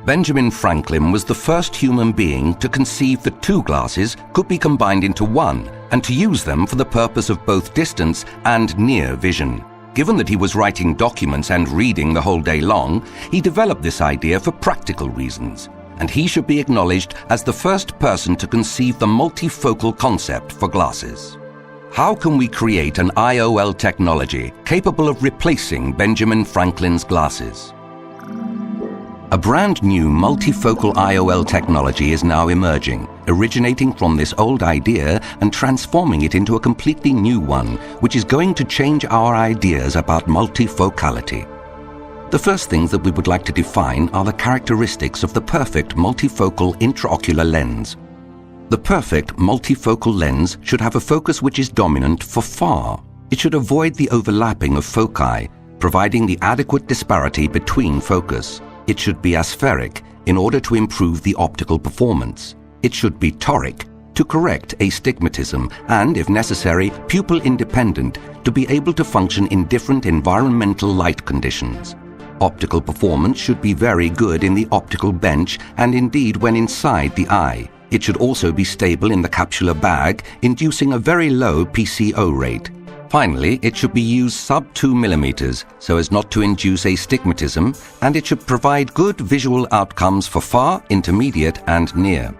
Benjamin Franklin was the first human being to conceive that two glasses could be combined into one and to use them for the purpose of both distance and near vision. Given that he was writing documents and reading the whole day long, he developed this idea for practical reasons, and he should be acknowledged as the first person to conceive the multifocal concept for glasses. How can we create an IOL technology capable of replacing Benjamin Franklin's glasses? A brand new multifocal IOL technology is now emerging, originating from this old idea and transforming it into a completely new one, which is going to change our ideas about multifocality. The first things that we would like to define are the characteristics of the perfect multifocal intraocular lens. The perfect multifocal lens should have a focus which is dominant for far. It should avoid the overlapping of foci, providing the adequate disparity between focus. It should be aspheric in order to improve the optical performance. It should be toric to correct astigmatism and, if necessary, pupil independent to be able to function in different environmental light conditions. Optical performance should be very good in the optical bench and indeed when inside the eye. It should also be stable in the capsular bag, inducing a very low PCO rate. Finally, it should be used sub 2 mm so as not to induce astigmatism, and it should provide good visual outcomes for far, intermediate and near.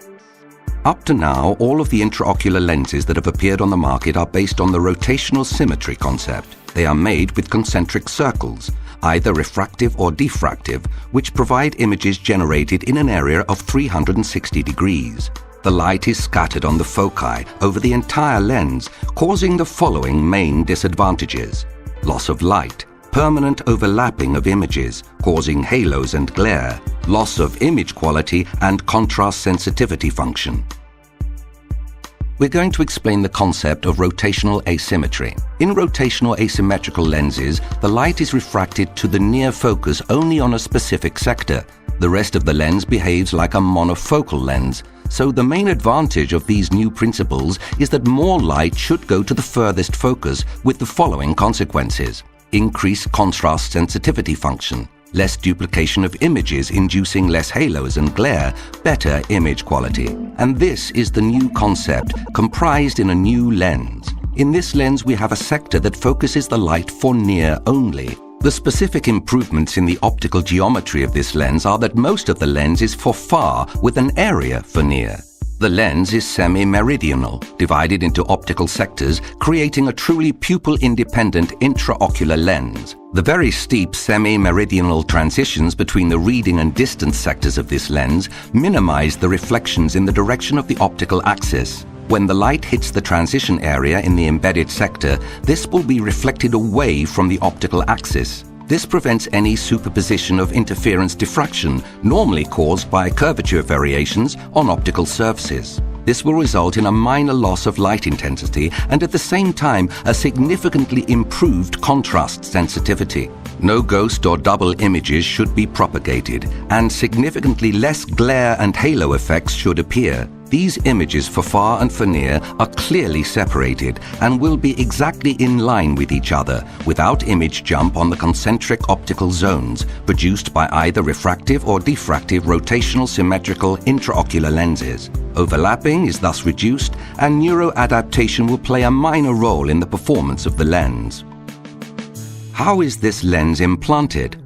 Up to now, all of the intraocular lenses that have appeared on the market are based on the rotational symmetry concept. They are made with concentric circles, either refractive or diffractive, which provide images generated in an area of 360 degrees. The light is scattered on the foci over the entire lens, causing the following main disadvantages: loss of light, permanent overlapping of images, causing halos and glare, loss of image quality and contrast sensitivity function. We're going to explain the concept of rotational asymmetry. In rotational asymmetrical lenses, the light is refracted to the near focus only on a specific sector. The rest of the lens behaves like a monofocal lens. So the main advantage of these new principles is that more light should go to the furthest focus with the following consequences: increased contrast sensitivity function, less duplication of images inducing less halos and glare, better image quality. And this is the new concept comprised in a new lens. In this lens we have a sector that focuses the light for near only. The specific improvements in the optical geometry of this lens are that most of the lens is for far with an area for near. The lens is semi-meridional, divided into optical sectors, creating a truly pupil-independent intraocular lens. The very steep semi-meridional transitions between the reading and distance sectors of this lens minimize the reflections in the direction of the optical axis. When the light hits the transition area in the embedded sector, this will be reflected away from the optical axis. This prevents any superposition of interference diffraction, normally caused by curvature variations on optical surfaces. This will result in a minor loss of light intensity and at the same time a significantly improved contrast sensitivity. No ghost or double images should be propagated, and significantly less glare and halo effects should appear. These images for far and for near are clearly separated and will be exactly in line with each other, without image jump on the concentric optical zones produced by either refractive or diffractive rotational symmetrical intraocular lenses. Overlapping is thus reduced, and neuroadaptation will play a minor role in the performance of the lens. How is this lens implanted?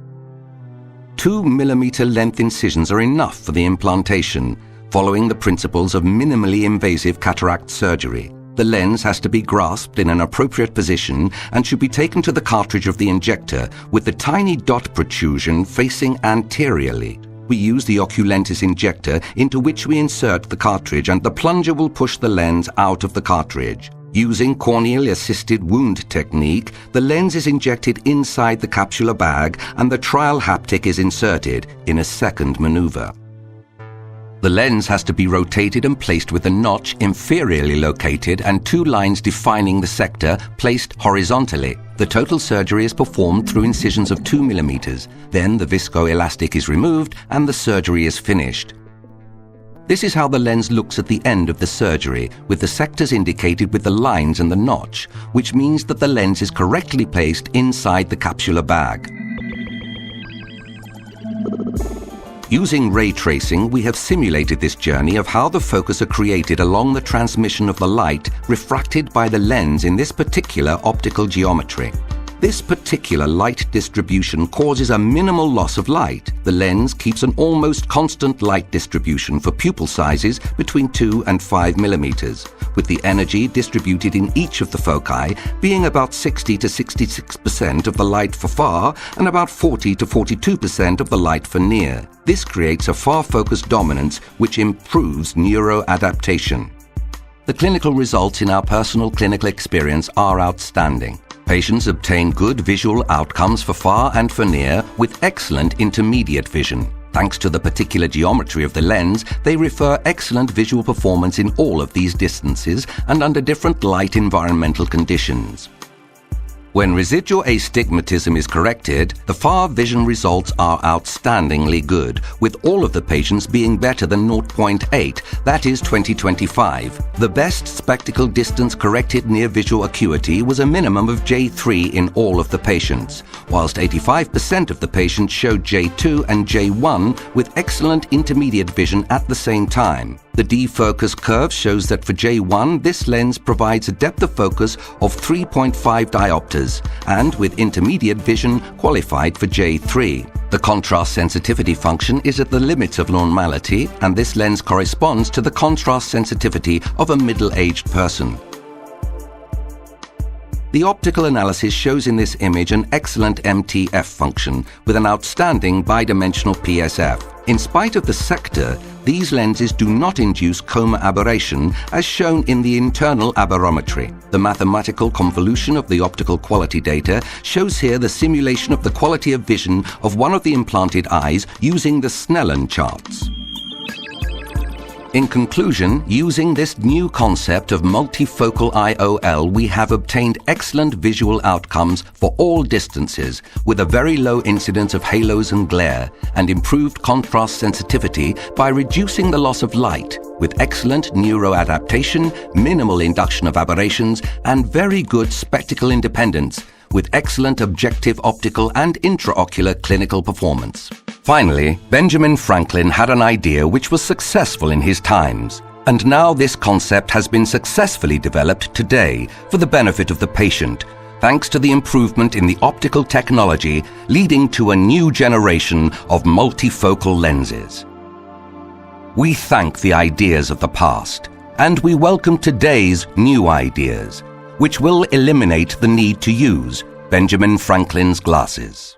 2 mm length incisions are enough for the implantation, following the principles of minimally invasive cataract surgery. The lens has to be grasped in an appropriate position and should be taken to the cartridge of the injector with the tiny dot protrusion facing anteriorly. We use the oculentis injector into which we insert the cartridge, and the plunger will push the lens out of the cartridge. Using corneal-assisted wound technique, the lens is injected inside the capsular bag and the trial haptic is inserted in a second maneuver. The lens has to be rotated and placed with a notch inferiorly located and 2 lines defining the sector placed horizontally. The total surgery is performed through incisions of 2 mm. Then the viscoelastic is removed and the surgery is finished. This is how the lens looks at the end of the surgery, with the sectors indicated with the lines and the notch, which means that the lens is correctly placed inside the capsular bag. Using ray tracing, we have simulated this journey of how the focus are created along the transmission of the light refracted by the lens in this particular optical geometry. This particular light distribution causes a minimal loss of light. The lens keeps an almost constant light distribution for pupil sizes between 2 and 5 millimeters, with the energy distributed in each of the foci being about 60 to 66% of the light for far and about 40 to 42% of the light for near. This creates a far focus dominance which improves neuroadaptation. The clinical results in our personal clinical experience are outstanding. Patients obtain good visual outcomes for far and for near with excellent intermediate vision. Thanks to the particular geometry of the lens, they refer excellent visual performance in all of these distances and under different light environmental conditions. When residual astigmatism is corrected, the far vision results are outstandingly good, with all of the patients being better than 0.8, that is 20/25. The best spectacle distance corrected near visual acuity was a minimum of J3 in all of the patients, whilst 85% of the patients showed J2 and J1 with excellent intermediate vision at the same time. The defocus curve shows that for J1, this lens provides a depth of focus of 3.5 diopters, and with intermediate vision qualified for J3. The contrast sensitivity function is at the limits of normality, and this lens corresponds to the contrast sensitivity of a middle-aged person. The optical analysis shows in this image an excellent MTF function with an outstanding bidimensional PSF. In spite of the sector, these lenses do not induce coma aberration as shown in the internal aberrometry. The mathematical convolution of the optical quality data shows here the simulation of the quality of vision of one of the implanted eyes using the Snellen charts. In conclusion, using this new concept of multifocal IOL, we have obtained excellent visual outcomes for all distances with a very low incidence of halos and glare, and improved contrast sensitivity by reducing the loss of light, with excellent neuroadaptation, minimal induction of aberrations, and very good spectacle independence, with excellent objective optical and intraocular clinical performance. Finally, Benjamin Franklin had an idea which was successful in his times, and now this concept has been successfully developed today for the benefit of the patient, thanks to the improvement in the optical technology leading to a new generation of multifocal lenses. We thank the ideas of the past, and we welcome today's new ideas, which will eliminate the need to use Benjamin Franklin's glasses.